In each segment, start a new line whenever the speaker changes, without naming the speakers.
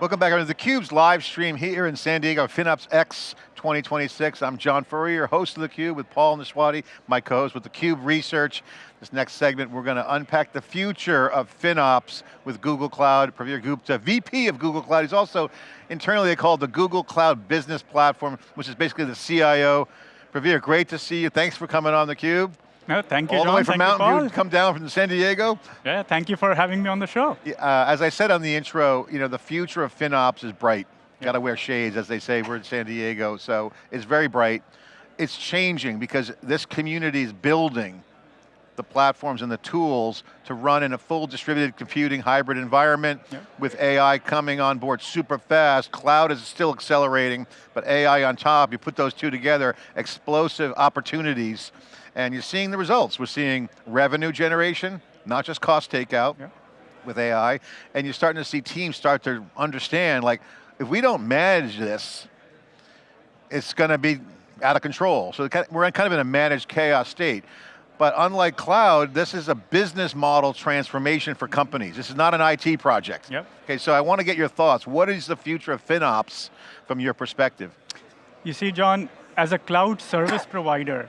Welcome back to theCUBE's live stream here in San Diego, FinOps X 2026. I'm John Furrier, host of theCUBE with Paul Nishwati, my co-host with theCUBE Research. This next segment, we're going to unpack the future of FinOps with Google Cloud. Pravir Gupta, VP of Google Cloud. He's also internally called the Google Cloud Business Platform, which is basically the CIO. Pravir, great to see you. Thanks for coming on theCUBE.
No, thank you,
All
John.
the way from
Thank
Mountain View to come down from San Diego.
Yeah, thank you for having me on the show.
As I said on the intro, the future of FinOps is bright. Got to wear shades, as they say. We're in San Diego, so it's very bright. It's changing because this community is building the platforms and the tools to run in a full distributed computing hybrid environment with AI coming on board super fast. Cloud is still accelerating, but AI on top, you put those two together, explosive opportunities. And you're seeing the results. We're seeing revenue generation, not just cost takeout with AI, and you're starting to see teams start to understand, like, if we don't manage this, it's going to be out of control. So we're kind of in a managed chaos state. But unlike cloud, this is a business model transformation for companies. This is not an IT project. Okay, so I want to get your thoughts. What is the future of FinOps from your perspective?
You see, John, as a cloud service provider,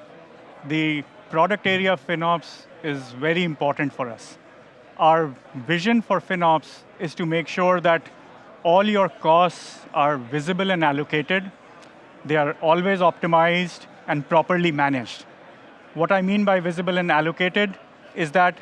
the product area of FinOps is very important for us. Our vision for FinOps is to make sure that all your costs are visible and allocated. They are always optimized and properly managed. What I mean by visible and allocated is that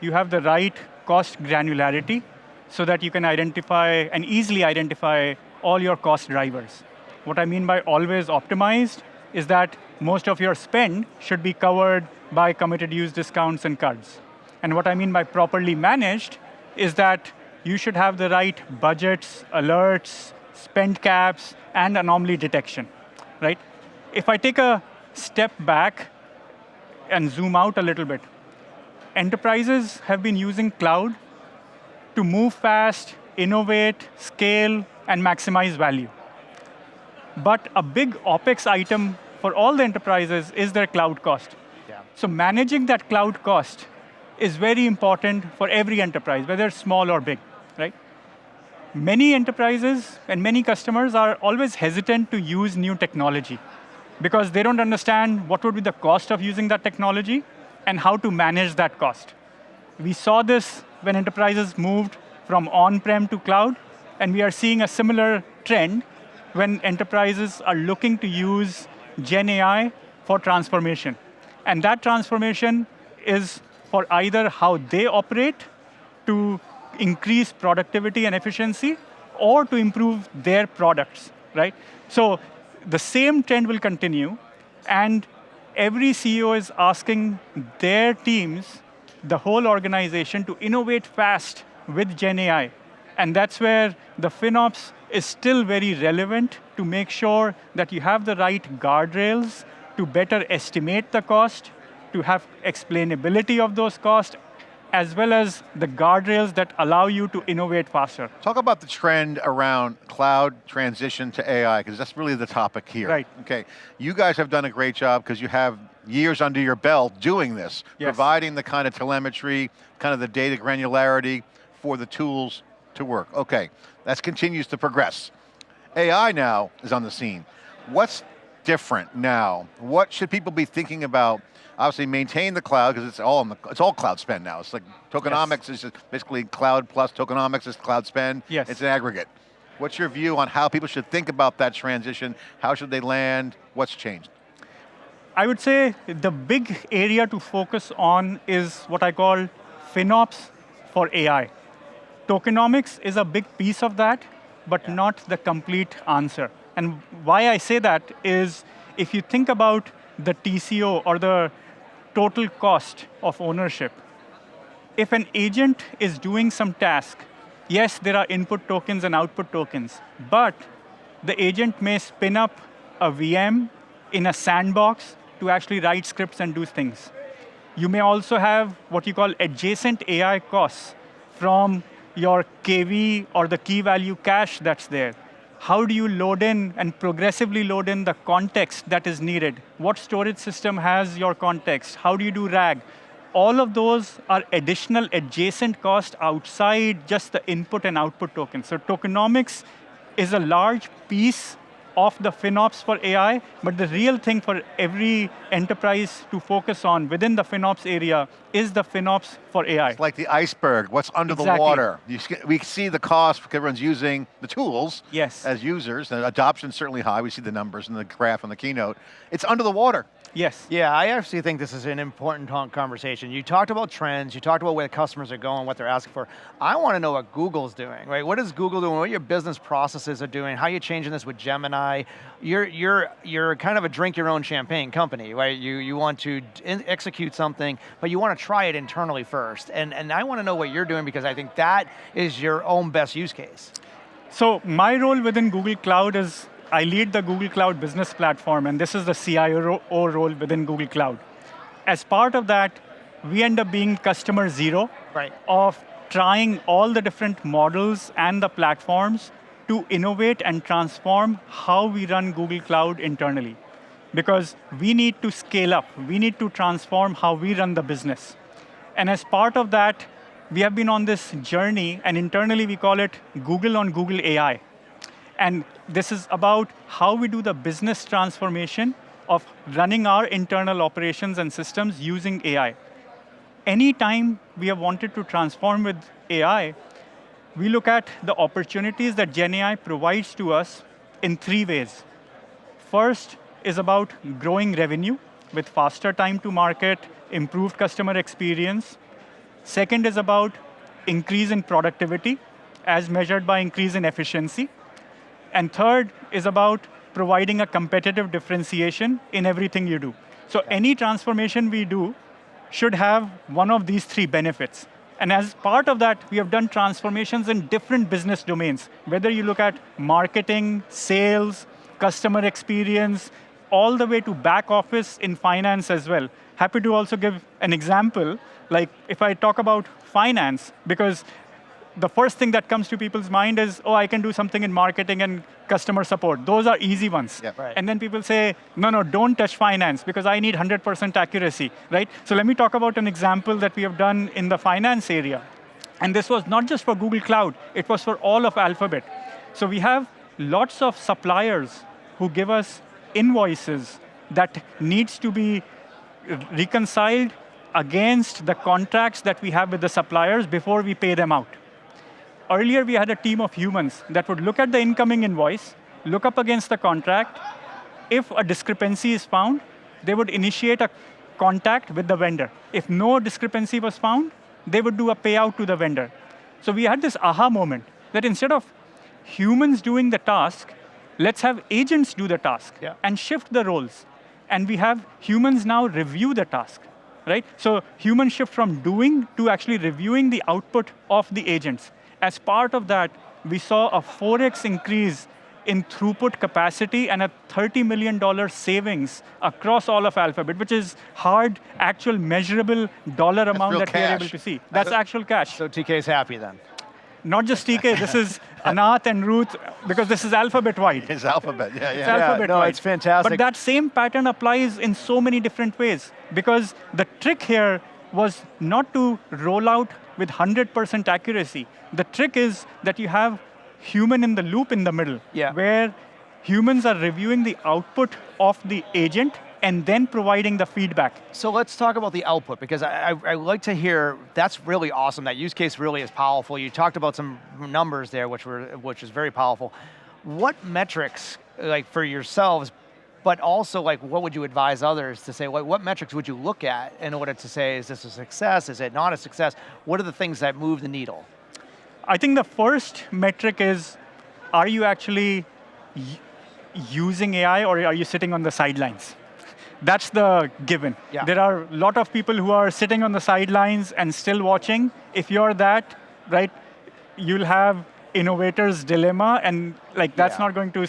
you have the right cost granularity so that you can identify and easily identify all your cost drivers. What I mean by always optimized is that most of your spend should be covered by committed use discounts and cards. And what I mean by properly managed is that you should have the right budgets, alerts, spend caps, and anomaly detection, right? If I take a step back and zoom out a little bit, enterprises have been using cloud to move fast, innovate, scale, and maximize value. But a big OpEx item for all the enterprises is their cloud cost. So managing that cloud cost is very important for every enterprise, whether small or big, right? Many enterprises and many customers are always hesitant to use new technology because they don't understand what would be the cost of using that technology and how to manage that cost. We saw this when enterprises moved from on-prem to cloud, and we are seeing a similar trend when enterprises are looking to use Gen AI for transformation. And that transformation is for either how they operate to increase productivity and efficiency or to improve their products, right? So the same trend will continue, and every CEO is asking their teams, the whole organization, to innovate fast with Gen AI. And that's where the FinOps is still very relevant to make sure that you have the right guardrails to better estimate the cost, to have explainability of those costs, as well as the guardrails that allow you to innovate faster.
Talk about the trend around cloud transition to AI, because that's really the topic here.
Right.
Okay, you guys have done a great job because you have years under your belt doing this, providing the kind of telemetry, kind of the data granularity for the tools to work. Okay, that continues to progress. AI now is on the scene. What's different now? What should people be thinking about? Obviously maintain the cloud because it's all cloud spend now. It's like tokenomics is just basically cloud plus tokenomics is cloud spend. It's an aggregate. What's your view on how people should think about that transition? How should they land? What's changed?
I would say the big area to focus on is what I call FinOps for AI. Tokenomics is a big piece of that, but not the complete answer. And why I say that is, if you think about the TCO or the total cost of ownership, if an agent is doing some task, yes, there are input tokens and output tokens, but the agent may spin up a VM in a sandbox to actually write scripts and do things. You may also have what you call adjacent AI costs from your KV or the key value cache that's there. How do you load in and progressively load in the context that is needed? What storage system has your context? How do you do RAG? all of those are additional adjacent costs outside just the input and output tokens. So tokenomics is a large piece of the FinOps for AI, but the real thing for every enterprise to focus on within the FinOps area is the FinOps for AI.
It's like the iceberg, what's under the water. We see the cost because everyone's using the tools as users, and adoption's certainly high. We see the numbers in the graph on the keynote. It's under the water.
Yes.
Yeah, I actually think this is an important conversation. You talked about trends, you talked about where customers are going, what they're asking for. I want to know what Google's doing, right? What is Google doing, what your business processes are doing, how you're changing this with Gemini. You're kind of a drink your own champagne company, right? You want to execute something, but you want to try it internally first. And I want to know what you're doing because I think that is your own best use case.
So my role within Google Cloud is I lead the Google Cloud business platform, and this is the CIO role within Google Cloud. As part of that, we end up being customer zero of trying all the different models and the platforms to innovate and transform how we run Google Cloud internally. Because we need to scale up. We need to transform how we run the business. And as part of that, we have been on this journey, and internally we call it Google on Google AI. And this is about how we do the business transformation of running our internal operations and systems using AI. Anytime we have wanted to transform with AI, we look at the opportunities that GenAI provides to us in 3 ways. First is about growing revenue with faster time to market, improved customer experience. Second is about increase in productivity as measured by increase in efficiency. And third is about providing a competitive differentiation in everything you do. So any transformation we do should have one of these 3 benefits. And as part of that, we have done transformations in different business domains, whether you look at marketing, sales, customer experience, all the way to back office in finance as well. Happy to also give an example, like if I talk about finance, because the first thing that comes to people's mind is, oh, I can do something in marketing and customer support. Those are easy ones. And then people say, no, don't touch finance because I need 100% accuracy, right? So let me talk about an example that we have done in the finance area. And this was not just for Google Cloud, it was for all of Alphabet. So we have lots of suppliers who give us invoices that needs to be reconciled against the contracts that we have with the suppliers before we pay them out. Earlier, we had a team of humans that would look at the incoming invoice, look up against the contract. If a discrepancy is found, they would initiate a contact with the vendor. If no discrepancy was found, they would do a payout to the vendor. So we had this aha moment that instead of humans doing the task, let's have agents do the task and shift the roles. And we have humans now review the task, right? So humans shift from doing to actually reviewing the output of the agents. As part of that, we saw a 4x increase in throughput capacity and a $30 million savings across all of Alphabet, which is hard, actual, measurable dollar amount that we're able to see. That's actual cash.
So TK's happy then.
Not just TK, this is Anath and Ruth, because this is Alphabet-wide.
It's Alphabet,
It's Alphabet-wide.
No, it's fantastic.
But that same pattern applies in so many different ways, because the trick here was not to roll out with 100% accuracy. The trick is that you have human in the loop in the middle, where humans are reviewing the output of the agent and then providing the feedback.
So let's talk about the output, because I like to hear, that's really awesome. That use case really is powerful. You talked about some numbers there, which is very powerful. What metrics, like for yourselves, but also like what would you advise others to say, what metrics would you look at in order to say, is this a success, is it not a success? What are the things that move the needle?
I think the first metric is, are you actually using AI or are you sitting on the sidelines? That's the given. There are a lot of people who are sitting on the sidelines and still watching. If you're that, right, you'll have innovator's dilemma, and like that's not going to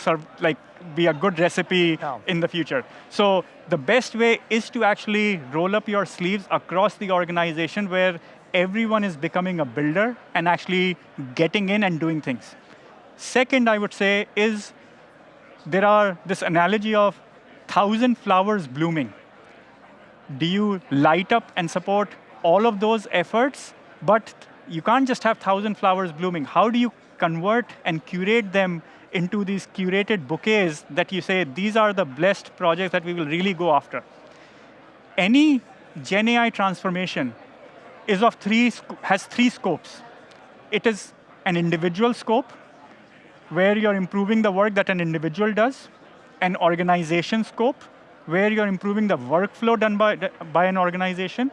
be a good recipe in the future. So the best way is to actually roll up your sleeves across the organization where everyone is becoming a builder and actually getting in and doing things. Second, I would say, is there are this analogy of 1,000 flowers blooming. Do you light up and support all of those efforts, but you can't just have 1,000 flowers blooming. How do you convert and curate them into these curated bouquets that you say, these are the blessed projects that we will really go after? Any Gen AI transformation is of has three scopes. It is an individual scope, where you're improving the work that an individual does, an organization scope, where you're improving the workflow done by an organization,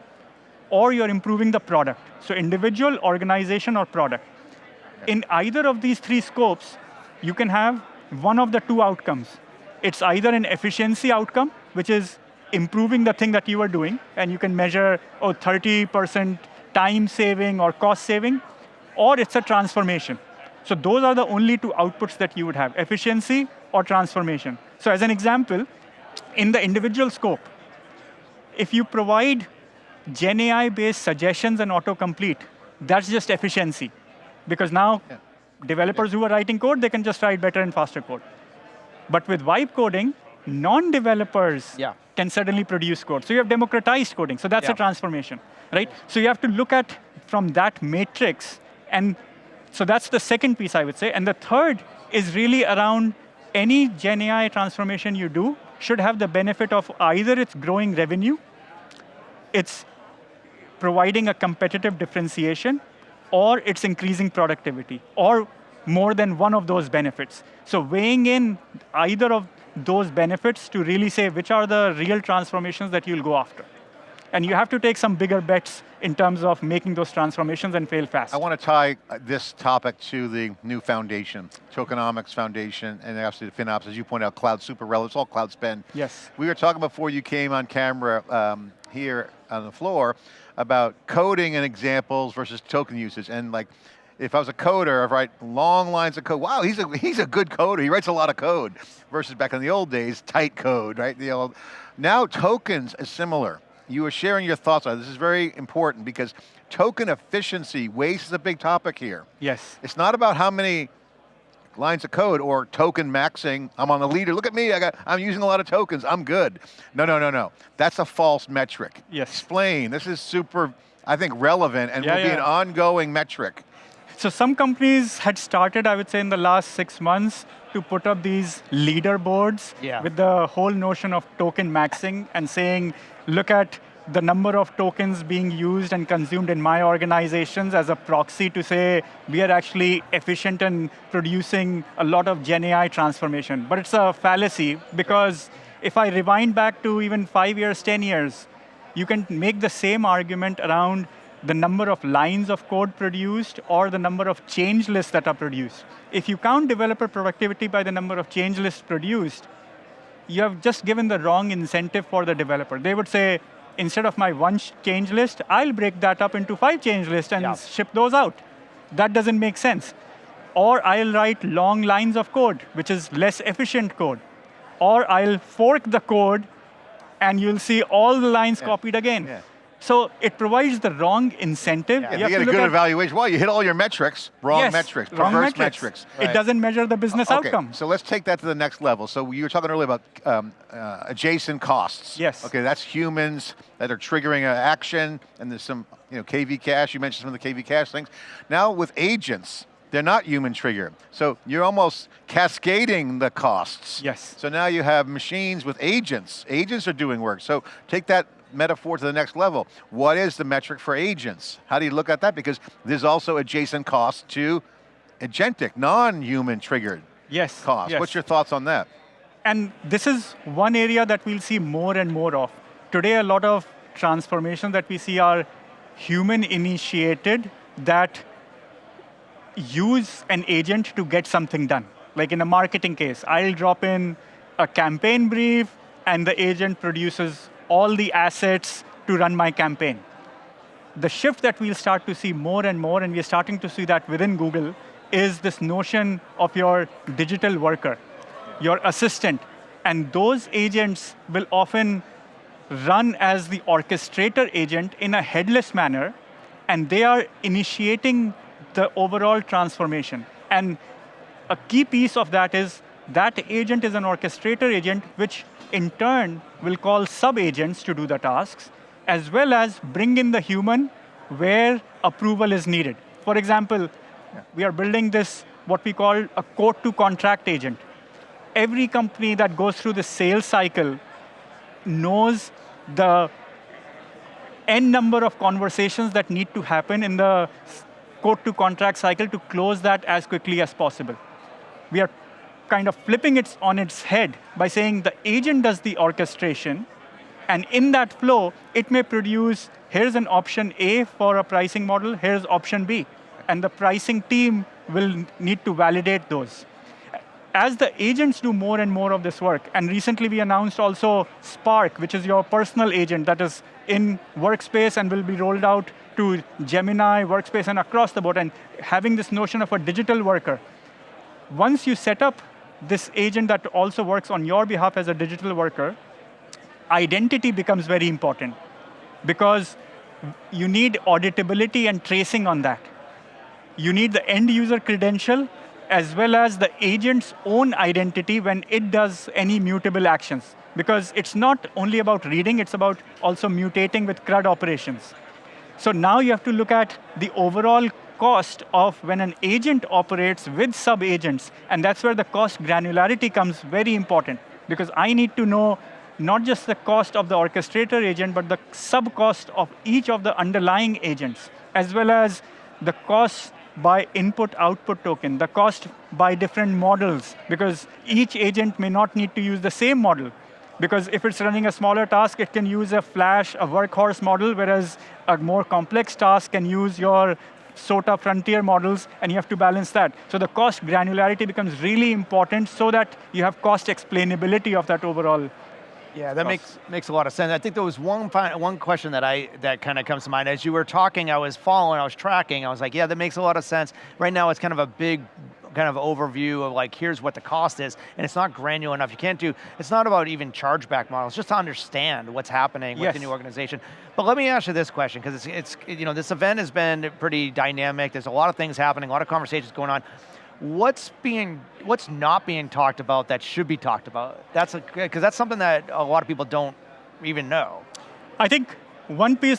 or you're improving the product. So individual, organization, or product. In either of these three scopes, you can have one of the two outcomes. It's either an efficiency outcome, which is improving the thing that you are doing, and you can measure 30% time saving or cost saving, or it's a transformation. So those are the only two outputs that you would have, efficiency or transformation. So as an example, in the individual scope, if you provide Gen AI-based suggestions and autocomplete, that's just efficiency. Because now, developers who are writing code, they can just write better and faster code. But with vibe coding, non-developers can suddenly produce code. So you have democratized coding, so that's a transformation, right? So you have to look at from that matrix, and so that's the second piece, I would say. And the third is really around any Gen AI transformation you do should have the benefit of either it's growing revenue, it's providing a competitive differentiation, or it's increasing productivity, or more than one of those benefits. So weighing in either of those benefits to really say which are the real transformations that you'll go after. And you have to take some bigger bets in terms of making those transformations and fail fast.
I want to tie this topic to the new foundation, Tokenomics Foundation, and obviously the FinOps, as you point out, cloud super relevant, it's all cloud spend.
Yes.
We were talking before you came on camera here on the floor about coding and examples versus token usage, and like, if I was a coder, I'd write long lines of code. Wow, he's a good coder. He writes a lot of code. Versus back in the old days, tight code, right? Now tokens is similar. You were sharing your thoughts on it. This is very important because token efficiency, waste is a big topic here.
Yes.
It's not about how many lines of code or token maxing. I'm on the leader. Look at me. I'm using a lot of tokens. I'm good. No. That's a false metric.
Yes.
Explain. This is super, I think, relevant and will be an ongoing metric.
So some companies had started, I would say, in the last 6 months to put up these leaderboards with the whole notion of token maxing and saying, look at the number of tokens being used and consumed in my organizations as a proxy to say we are actually efficient in producing a lot of Gen AI transformation. But it's a fallacy because if I rewind back to even 5 years, 10 years, you can make the same argument around the number of lines of code produced or the number of change lists that are produced. If you count developer productivity by the number of change lists produced, you have just given the wrong incentive for the developer. They would say, instead of my one change list, I'll break that up into 5 change lists and ship those out. That doesn't make sense. Or I'll write long lines of code, which is less efficient code. Or I'll fork the code and you'll see all the lines copied again. So it provides the wrong incentive.
You get a good evaluation. Well, you hit all your metrics, wrong metrics, perverse metrics.
It doesn't measure the business outcome.
So let's take that to the next level. So you were talking earlier about adjacent costs.
Yes.
Okay, that's humans that are triggering an action, and there's some KV cache, you mentioned some of the KV cache things. Now with agents, they're not human triggered. So you're almost cascading the costs.
Yes.
So now you have machines with agents. Agents are doing work. So take that metaphor to the next level. What is the metric for agents? How do you look at that? Because there's also adjacent costs to agentic, non-human triggered costs.
Yes.
What's your thoughts on that?
And this is one area that we'll see more and more of. Today, a lot of transformations that we see are human initiated that use an agent to get something done. Like in a marketing case, I'll drop in a campaign brief and the agent produces all the assets to run my campaign. The shift that we'll start to see more and more, and we're starting to see that within Google, is this notion of your digital worker, your assistant. And those agents will often run as the orchestrator agent in a headless manner, and they are initiating the overall transformation. And a key piece of that is that agent is an orchestrator agent, which in turn will call sub-agents to do the tasks. as well as bring in the human where approval is needed. For example, we are building this, what we call a quote to contract agent. Every company that goes through the sales cycle knows the n number of conversations that need to happen in the quote to contract cycle to close that as quickly as possible. We are kind of flipping it on its head by saying the agent does the orchestration, and in that flow, it may produce, here's an option A for a pricing model, here's option B. And the pricing team will need to validate those. As the agents do more and more of this work, and recently we announced also Spark, which is your personal agent that is in Workspace and will be rolled out to Gemini, Workspace, and across the board, and having this notion of a digital worker. Once you set up this agent that also works on your behalf as a digital worker, identity becomes very important because you need auditability and tracing on that. You need the end user credential as well as the agent's own identity when it does any mutable actions. Because it's not only about reading, it's about also mutating with CRUD operations. So now you have to look at the overall cost of when an agent operates with sub-agents, and that's where the cost granularity comes very important, because I need to know not just the cost of the orchestrator agent, but the sub-cost of each of the underlying agents, as well as the cost by input-output token, the cost by different models, because each agent may not need to use the same model. Because if it's running a smaller task, it can use a Flash, a workhorse model, whereas a more complex task can use your SOTA frontier models, and you have to balance that. So the cost granularity becomes really important so that you have cost explainability of that overall.
Yeah, that makes a lot of sense. I think there was one question that kind of comes to mind. As you were talking, I was following, I was tracking, I was like, yeah, that makes a lot of sense. Right now, it's kind of a big kind of overview of like, here's what the cost is, and it's not granular enough. It's not about even chargeback models, just to understand what's happening within the organization. But let me ask you this question, because this event has been pretty dynamic. There's a lot of things happening, a lot of conversations going on. What's not being talked about that should be talked about? Because that's something that a lot of people don't even know.
I think one piece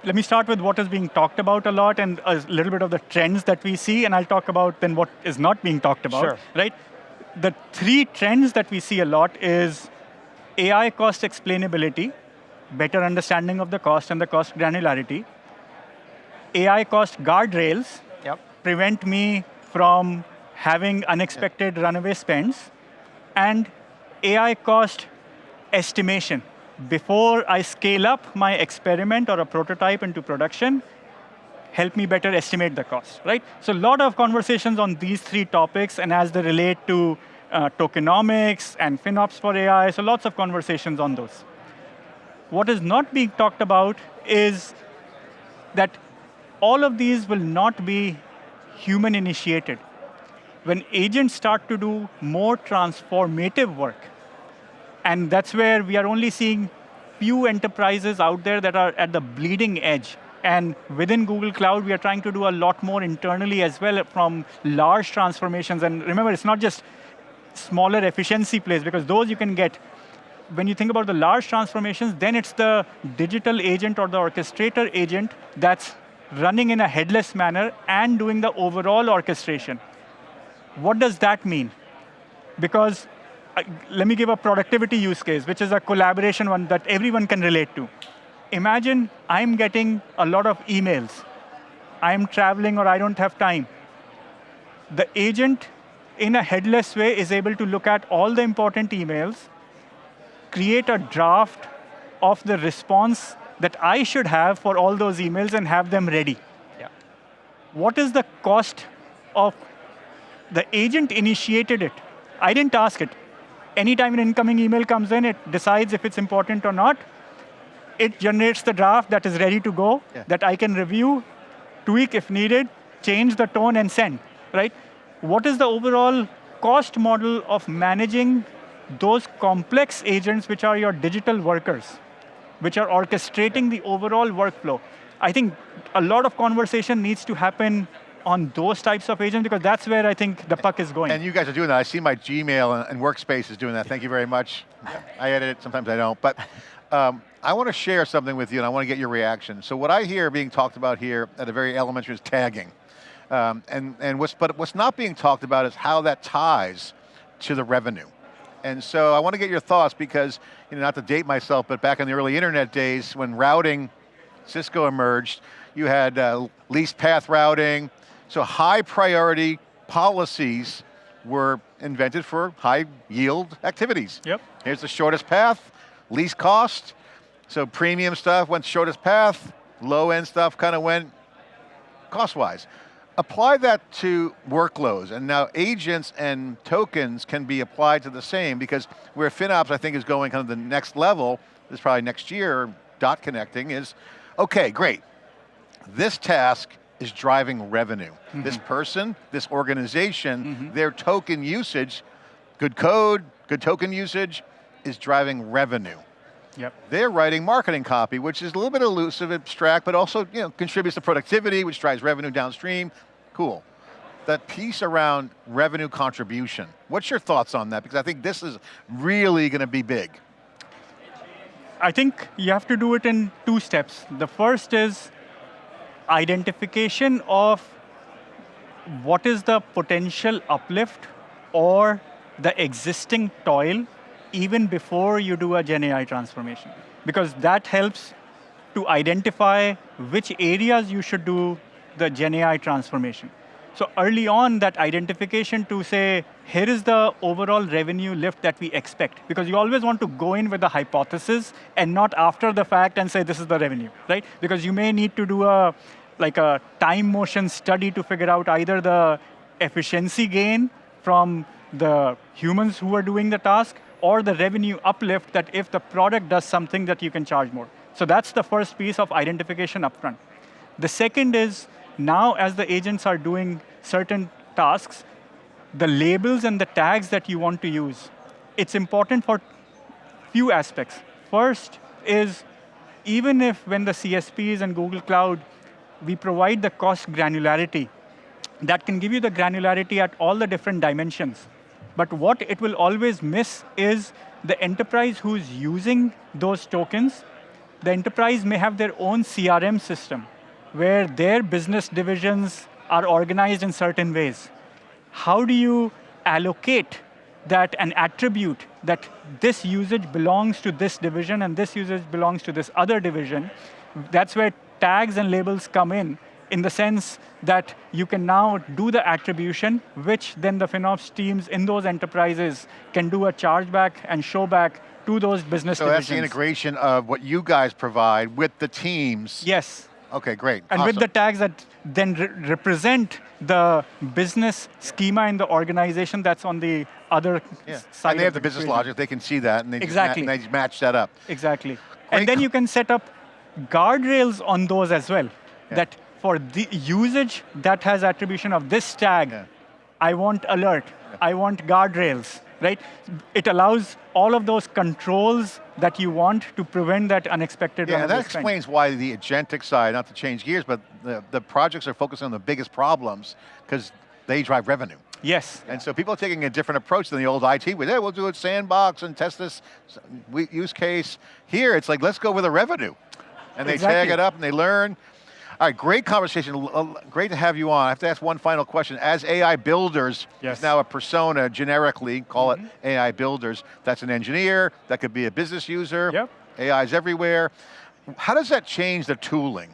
let me start with what is being talked about a lot and a little bit of the trends that we see, and I'll talk about then what is not being talked about.
Sure.
Right? The three trends that we see a lot is AI cost explainability, better understanding of the cost and the cost granularity, AI cost guardrails, prevent me from having unexpected runaway spends, and AI cost estimation. Before I scale up my experiment or a prototype into production, help me better estimate the cost, right? So a lot of conversations on these three topics, and as they relate to tokenomics and FinOps for AI, so lots of conversations on those. What is not being talked about is that all of these will not be human initiated. When agents start to do more transformative work, and that's where we are only seeing few enterprises out there that are at the bleeding edge. And within Google Cloud, we are trying to do a lot more internally as well from large transformations. And remember, it's not just smaller efficiency plays, because those you can get. When you think about the large transformations, then it's the digital agent or the orchestrator agent that's running in a headless manner and doing the overall orchestration. What does that mean? Because let me give a productivity use case, which is a collaboration one that everyone can relate to. Imagine I'm getting a lot of emails. I'm traveling or I don't have time. The agent, in a headless way, is able to look at all the important emails, create a draft of the response that I should have for all those emails and have them ready.
Yeah.
What is the cost of the agent initiated it? I didn't ask it. Anytime an incoming email comes in, it decides if it's important or not. It generates the draft that is ready to go, that I can review, tweak if needed, change the tone and send, right? What is the overall cost model of managing those complex agents which are your digital workers, which are orchestrating the overall workflow? I think a lot of conversation needs to happen on those types of agents, because that's where I think the puck is going.
And you guys are doing that. I see my Gmail and Workspace is doing that. Thank you very much. I edit it, sometimes I don't. But I want to share something with you and I want to get your reaction. So what I hear being talked about here at a very elementary is tagging. But what's not being talked about is how that ties to the revenue. And so I want to get your thoughts because, not to date myself, but back in the early internet days when routing, Cisco emerged, you had least path routing, so high priority policies were invented for high yield activities.
Yep.
Here's the shortest path, least cost, so premium stuff went shortest path, low end stuff kind of went cost-wise. Apply that to workloads, and now agents and tokens can be applied to the same because where FinOps I think is going kind of the next level, is probably next year, dot connecting is, okay, great. This task is driving revenue. This person, this organization, their token usage, good code, good token usage, is driving revenue.
Yep.
They're writing marketing copy, which is a little bit elusive, abstract, but also contributes to productivity, which drives revenue downstream. Cool. That piece around revenue contribution, what's your thoughts on that? Because I think this is really going to be big.
I think you have to do it in 2 steps. The first is identification of what is the potential uplift or the existing toil even before you do a Gen AI transformation. Because that helps to identify which areas you should do the Gen AI transformation. So early on, that identification to say, here is the overall revenue lift that we expect. Because you always want to go in with a hypothesis and not after the fact and say, this is the revenue, right? Because you may need to do a time motion study to figure out either the efficiency gain from the humans who are doing the task or the revenue uplift that if the product does something that you can charge more. So that's the first piece of identification upfront. The second is, now as the agents are doing certain tasks, the labels and the tags that you want to use, it's important for few aspects. First is, even if when the CSPs and Google Cloud, we provide the cost granularity, that can give you the granularity at all the different dimensions. But what it will always miss is the enterprise who's using those tokens. The enterprise may have their own CRM system where their business divisions are organized in certain ways. How do you allocate that an attribute that this usage belongs to this division and this usage belongs to this other division? That's where tags and labels come in the sense that you can now do the attribution, which then the FinOps teams in those enterprises can do a chargeback and show back to those business divisions.
So that's the integration of what you guys provide with the teams.
Yes.
Okay, great.
And
awesome.
with the tags that then represent the business schema in the organization that's on the other side.
And they have the business logic, they can see that, and they,
exactly.
Just match that up.
Exactly. And then you can set up guardrails on those as well. That for the usage that has attribution of this tag, I want alert, I want guardrails, right? It allows all of those controls that you want to prevent that unexpected.
Yeah, and that explains why the agentic side, not to change gears, but the projects are focusing on the biggest problems because they drive revenue.
Yes.
And so people are taking a different approach than the old IT with, hey, we'll do it sandbox and test this use case. Here, it's like, let's go with the revenue. And they tag it up and they learn. All right, great conversation. Great to have you on. I have to ask one final question. As AI builders, it's now a persona generically, call it AI builders. That's an engineer, that could be a business user.
Yep.
AI is everywhere. How does that change the tooling?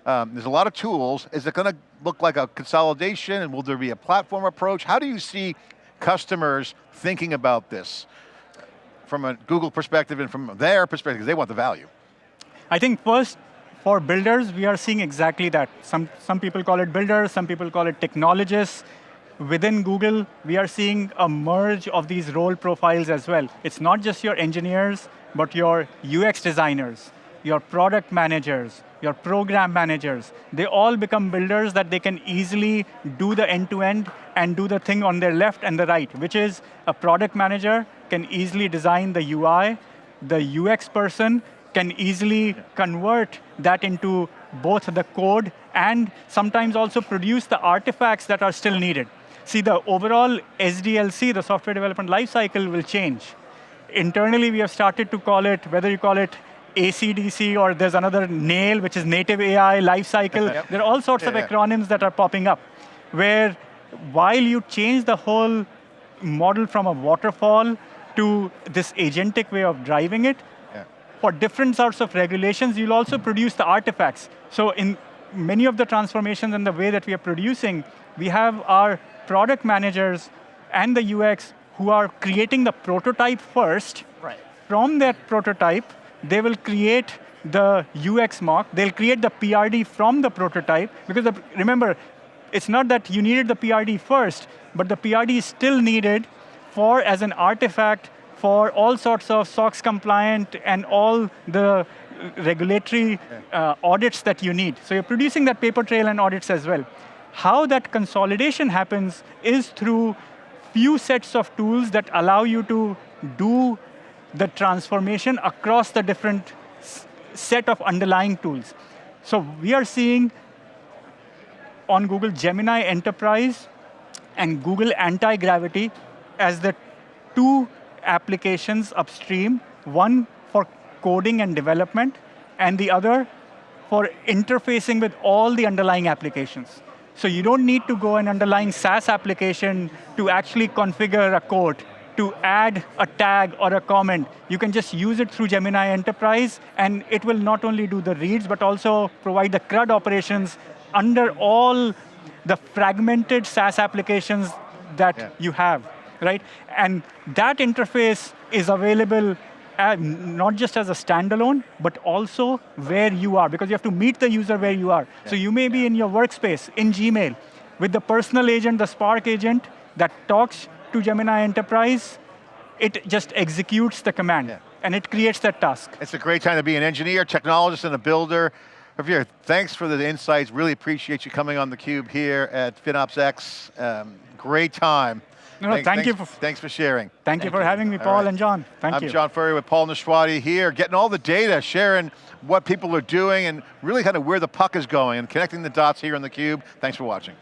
There's a lot of tools. Is it going to look like a consolidation, and will there be a platform approach? How do you see customers thinking about this from a Google perspective and from their perspective, because they want the value?
I think first, for builders, we are seeing exactly that. Some people call it builders, some people call it technologists. Within Google, we are seeing a merge of these role profiles as well. It's not just your engineers, but your UX designers, your product managers, your program managers. They all become builders that they can easily do the end-to-end and do the thing on their left and the right, which is a product manager can easily design the UI, the UX person can easily convert that into both the code and sometimes also produce the artifacts that are still needed. See, the overall SDLC, the software development lifecycle, will change. Internally, we have started to call it, whether you call it ACDC, or there's another NAIL, which is Native AI Lifecycle.
Yep.
There are all sorts of acronyms that are popping up, where while you change the whole model from a waterfall to this agentic way of driving it, for different sorts of regulations, you'll also produce the artifacts. So in many of the transformations and the way that we are producing, we have our product managers and the UX who are creating the prototype first.
Right.
From that prototype, they will create the UX mock. They'll create the PRD from the prototype, because remember, it's not that you needed the PRD first, but the PRD is still needed as an artifact for all sorts of SOX compliant and all the regulatory audits that you need. So you're producing that paper trail and audits as well. How that consolidation happens is through few sets of tools that allow you to do the transformation across the different set of underlying tools. So we are seeing on Google Gemini Enterprise and Google Anti-Gravity as the two applications upstream, one for coding and development, and the other for interfacing with all the underlying applications. So you don't need to go an underlying SaaS application to actually configure a code, to add a tag or a comment. You can just use it through Gemini Enterprise, and it will not only do the reads, but also provide the CRUD operations under all the fragmented SaaS applications that you have, right? And that interface is available not just as a standalone, but also where you are, because you have to meet the user where you are. So you may be in your workspace, in Gmail, with the personal agent, the Spark agent, that talks to Gemini Enterprise. It just executes the command, and it creates that task.
It's a great time to be an engineer, technologist, and a builder. Pravir, thanks for the insights. Really appreciate you coming on theCUBE here at FinOps X. Great time.
No,
thanks for sharing.
Thank you for having me, Paul and John. Thank you.
I'm John Furrier with Paul Nashwati here, getting all the data, sharing what people are doing, and really kind of where the puck is going, and connecting the dots here on theCUBE. Thanks for watching.